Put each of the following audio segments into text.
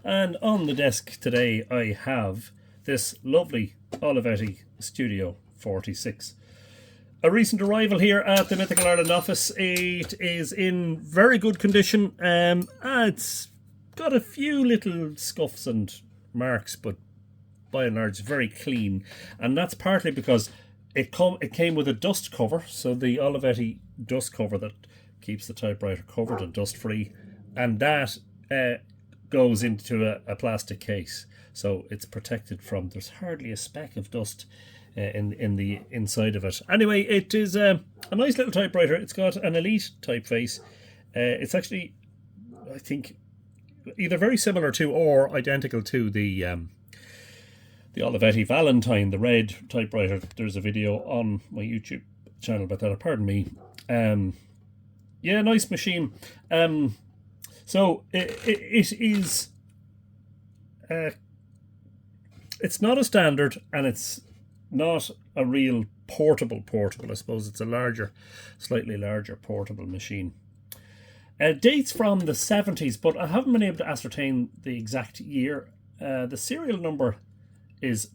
And on the desk today I have this lovely Olivetti Studio 46. A recent arrival here at the Mythical Ireland office. It is in very good condition. It's got a few little scuffs and marks, but by and large very clean. And that's partly because it came with a dust cover, so the Olivetti dust cover that keeps the typewriter covered and dust free, and that goes into a plastic case, so it's protected from. There's hardly a speck of dust in the inside of it. Anyway, it is a nice little typewriter. It's got an Elite typeface. It's actually, I think, either very similar to or identical to the Olivetti Valentine, the red typewriter. There's a video on my YouTube channel about that. Pardon me. Yeah, nice machine. So it is. It's not a standard, and it's not a real portable. I suppose it's a slightly larger portable machine. Dates from the 70s, but I haven't been able to ascertain the exact year. The serial number is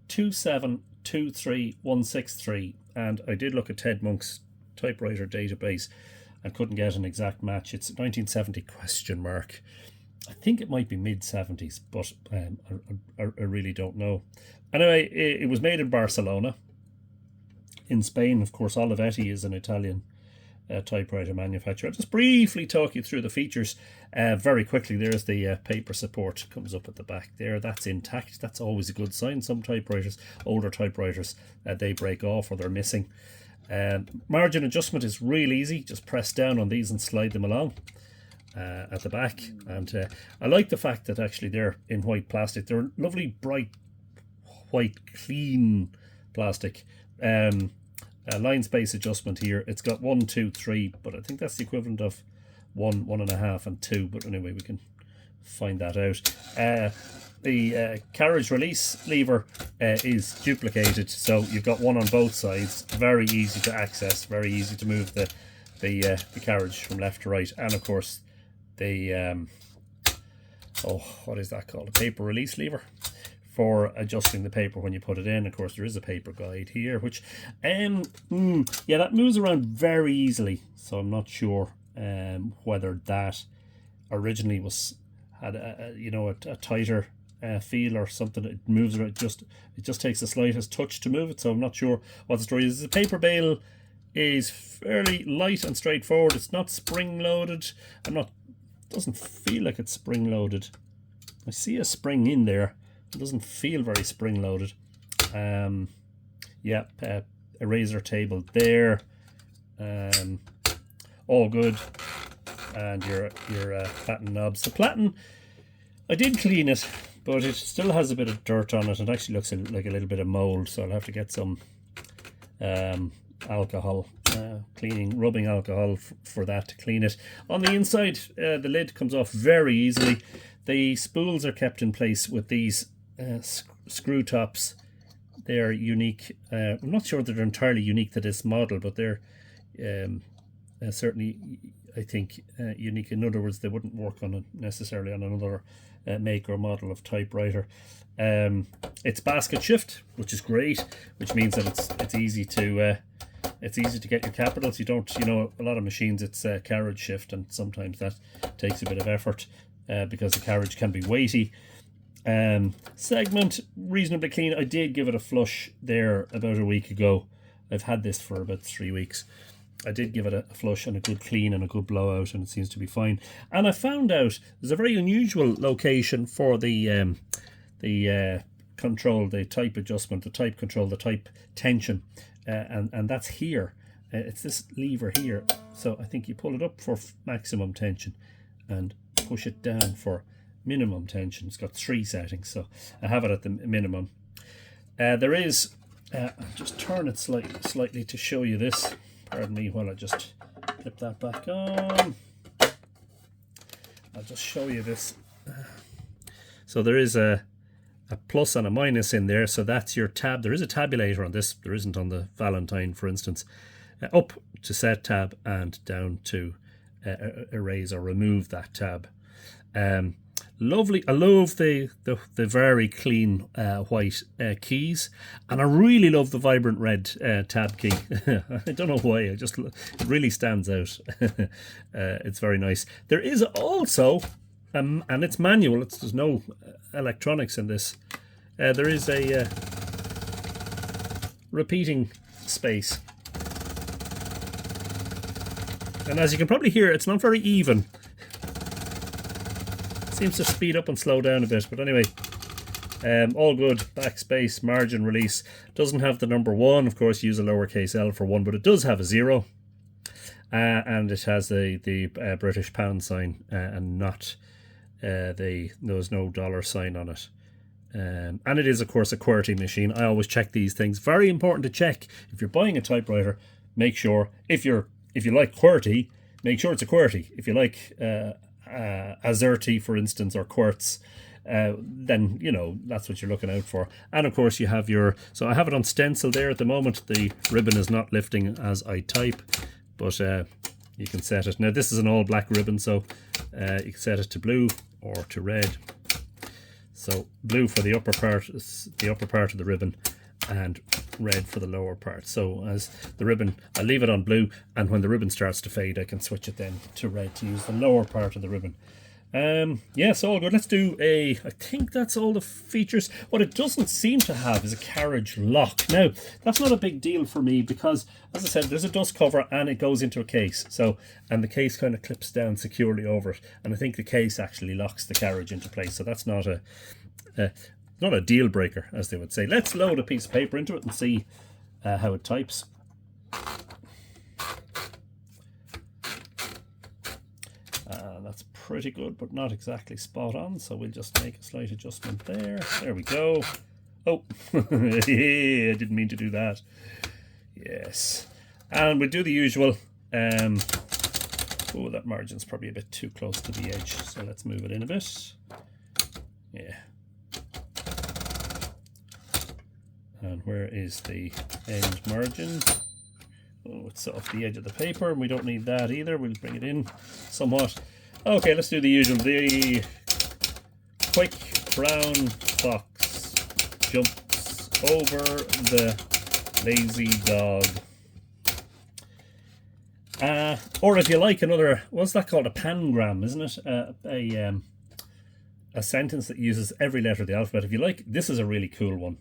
2723163, and I did look at Ted Monk's typewriter database and couldn't get an exact match. It's 1970 question mark. I think it might be mid-70s, but I really don't know. Anyway, it was made in Barcelona, in Spain. Of course, Olivetti is an Italian typewriter manufacturer. I'll just briefly talk you through the features very quickly. There's the paper support, comes up at the back there. That's intact. That's always a good sign. Some typewriters, older typewriters, they break off or they're missing. Margin adjustment is real easy. Just press down on these and slide them along at the back. And I like the fact that actually they're in white plastic. They're lovely, bright, white, clean plastic. Line space adjustment here. It's got 1, 2, 3, but I think that's the equivalent of 1, 1.5, and 2. But anyway, we can find that out. The carriage release lever is duplicated, so you've got one on both sides. Very easy to access, very easy to move the carriage from left to right, and of course the what is that called? A paper release lever for adjusting the paper when you put it in. Of course, there is a paper guide here, which yeah, that moves around very easily. So I'm not sure whether that originally had a tighter feel or something. It moves around, it just takes the slightest touch to move it. So I'm not sure what the story is. The paper bale is fairly light and straightforward. It's not spring loaded. Doesn't feel like it's spring loaded. I see a spring in there. It doesn't feel very spring loaded. Yeah, eraser table there. All good. And your platen knobs. The platen, I did clean it, but it still has a bit of dirt on it. It actually looks like a little bit of mold, so I'll have to get some alcohol, rubbing alcohol for that to clean it. On the inside, the lid comes off very easily. The spools are kept in place with these screw tops. They're unique. I'm not sure they're entirely unique to this model, but they're certainly, I think, unique. In other words, they wouldn't work necessarily on another make or model of typewriter. It's basket shift, which is great, which means that it's easy to get your capitals. You don't, a lot of machines it's carriage shift, and sometimes that takes a bit of effort because the carriage can be weighty. Segment reasonably clean. I did give it a flush there about a week ago. I've had this for about 3 weeks. I did give it a flush and a good clean and a good blowout, and it seems to be fine. And I found out there's a very unusual location for the control, the type adjustment, the type control, the type tension, and that's here. It's this lever here. So I think you pull it up for maximum tension and push it down for minimum tension. It's got 3 settings, so I have it at the minimum. There is, I'll just turn it slightly to show you this. Pardon me while I just flip that back on. I'll just show you this. So there is a plus and a minus in there, so that's your tab. There is a tabulator on this. There isn't on the Valentine, for instance. Up to set tab and down to erase or remove that tab. Lovely. I love the very clean white keys, and I really love the vibrant red tab key. I don't know why. It really stands out. It's very nice. There is also, and it's manual. There's no electronics in this. There is a repeating space, and as you can probably hear, it's not very even. Seems to speed up and slow down a bit, but anyway, all good. Backspace, margin release. Doesn't have the number 1, of course. Use a lowercase l for 1, but it does have a 0, and it has the British pound sign, and not there's no dollar sign on it. And it is, of course, a QWERTY machine. I always check these things. Very important to check if you're buying a typewriter. Make sure if you like QWERTY, make sure it's a QWERTY. If you like AZERTY, for instance, or Quartz, then that's what you're looking out for. And of course you have so I have it on stencil there at the moment. The ribbon is not lifting as I type, but you can set it. Now this is an all black ribbon, so you can set it to blue or to red. So blue for the upper part of the ribbon, and red for the lower part. So as the ribbon, I leave it on blue, and when the ribbon starts to fade, I can switch it then to red to use the lower part of the ribbon. Yes, all good. Let's do I think that's all the features. What it doesn't seem to have is a carriage lock. Now, that's not a big deal for me because, as I said, there's a dust cover and it goes into a case. So, and the case kind of clips down securely over it. And I think the case actually locks the carriage into place. So that's not a deal breaker, as they would say. Let's load a piece of paper into it and see how it types. That's pretty good, but not exactly spot on, so we'll just make a slight adjustment there. There we go. Oh, I didn't mean to do that. Yes, and we'll do the usual. Oh, that margin's probably a bit too close to the edge, so let's move it in a bit. Yeah. And where is the end margin? Oh, it's off the edge of the paper. We don't need that either. We'll bring it in somewhat. Okay, let's do the usual. The quick brown fox jumps over the lazy dog. Or if you like another, what's that called? A pangram, isn't it? A sentence that uses every letter of the alphabet. If you like, this is a really cool one.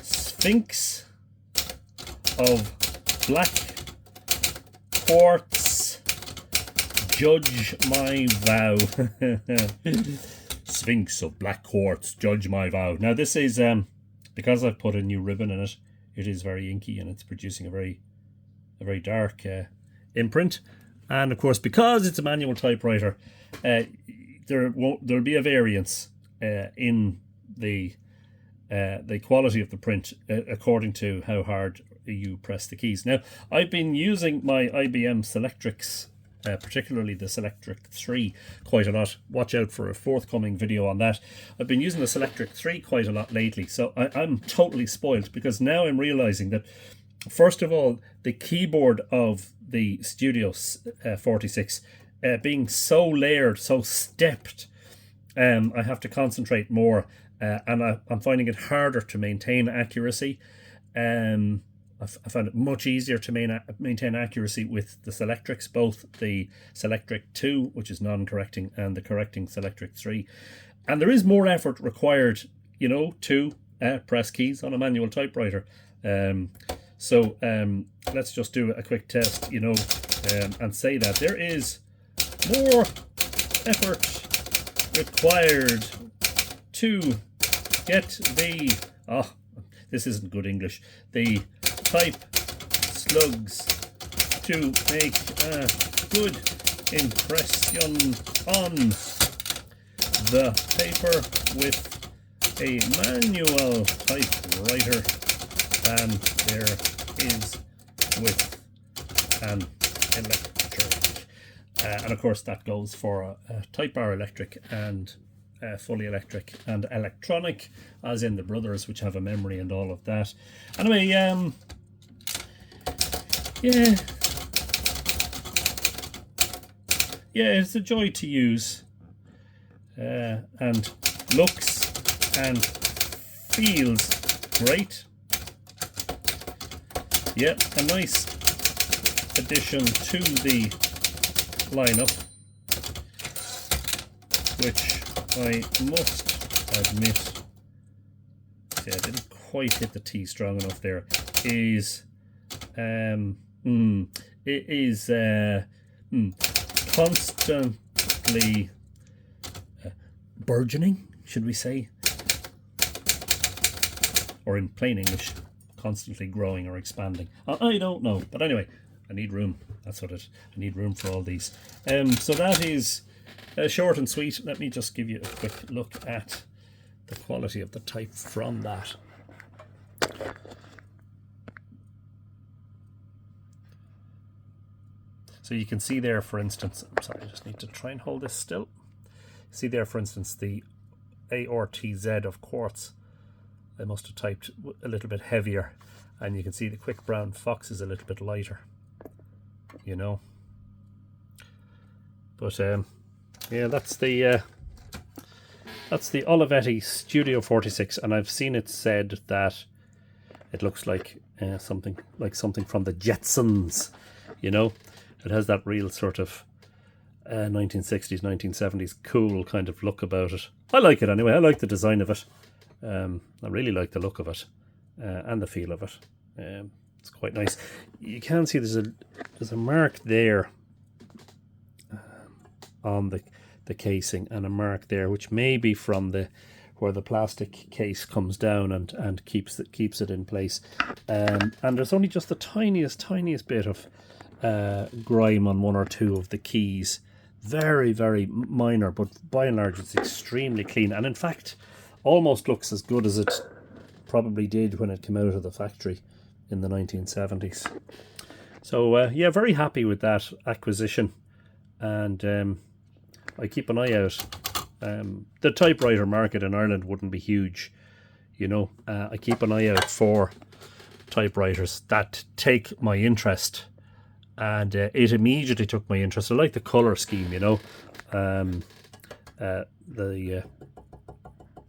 Sphinx of black quartz, judge my vow. Sphinx of black quartz, judge my vow. Now this is, because I've put a new ribbon in it, it is very inky and it's producing a very dark imprint. And of course, because it's a manual typewriter, there'll be a variance in the quality of the print according to how hard you press the keys. Now, I've been using my IBM Selectrix, particularly the Selectrix 3, quite a lot. Watch out for a forthcoming video on that. I've been using the Selectrix 3 quite a lot lately, so I'm totally spoiled because now I'm realizing that, first of all, the keyboard of the Studio 46 being so layered, so stepped, I have to concentrate more, and I'm finding it harder to maintain accuracy. I found it much easier to maintain accuracy with the Selectrix, both the Selectrix 2, which is non-correcting, and the correcting Selectrix 3. And there is more effort required, to press keys on a manual typewriter. So let's just do a quick test, and say that there is more effort required to get the, this isn't good English, the type slugs to make a good impression on the paper with a manual typewriter than there is with an electric. And of course that goes for a type bar electric and fully electric and electronic, as in the Brothers, which have a memory and all of that. Anyway, yeah, it's a joy to use. and looks and feels great. Yeah, a nice addition to the lineup, which I must admit, see, I didn't quite hit the T strong enough there, is it is constantly burgeoning, should we say, or in plain English, constantly growing or expanding. I don't know, but anyway, I need room. That's what it. I need room for all these. So that is short and sweet. Let me just give you a quick look at the quality of the type from that. So you can see there, for instance, I'm sorry, I just need to try and hold this still. See there, for instance, the ARTZ of quartz. I must have typed a little bit heavier, and you can see the quick brown fox is a little bit lighter, you know. But yeah, that's the Olivetti Studio 46, and I've seen it said that it looks like something from the Jetsons, you know. It has that real sort of 1960s, 1970s cool kind of look about it. I like it anyway. I like the design of it. I really like the look of it and the feel of it. It's quite nice. You can see there's a mark there on the casing, and a mark there which may be from where the plastic case comes down and keeps it in place. And there's only just the tiniest bit of grime on one or two of the keys. Very, very minor, but by and large it's extremely clean, and in fact almost looks as good as it probably did when it came out of the factory in the 1970s. So yeah, very happy with that acquisition, and I keep an eye out. The typewriter market in Ireland wouldn't be huge, you know. I keep an eye out for typewriters that take my interest, and it immediately took my interest. I like the colour scheme, you know.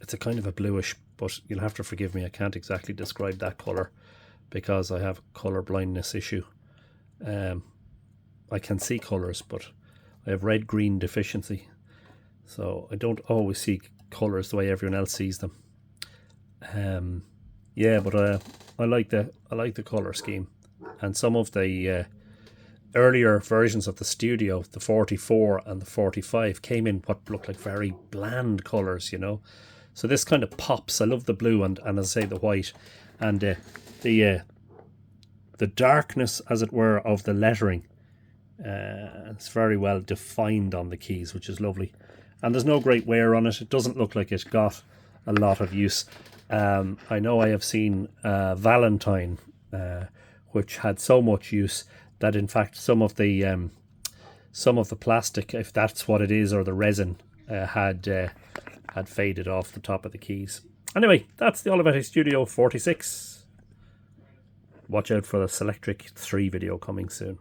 It's a kind of a bluish, but you'll have to forgive me, I can't exactly describe that colour because I have a colour blindness issue. I can see colours, but I have red-green deficiency, so I don't always see colours the way everyone else sees them. Yeah, but I like the colour scheme, and some of the earlier versions of the Studio, the 44 and the 45, came in what looked like very bland colours, you know. So this kind of pops. I love the blue and as I say, the white, and the darkness, as it were, of the lettering. It's very well defined on the keys, which is lovely, and there's no great wear on it. It doesn't look like it got a lot of use. I know I have seen Valentine, which had so much use that in fact some of the plastic, if that's what it is, or the resin, had faded off the top of the keys. Anyway, that's the Olivetti Studio 46. Watch out for the Selectric 3 video coming soon.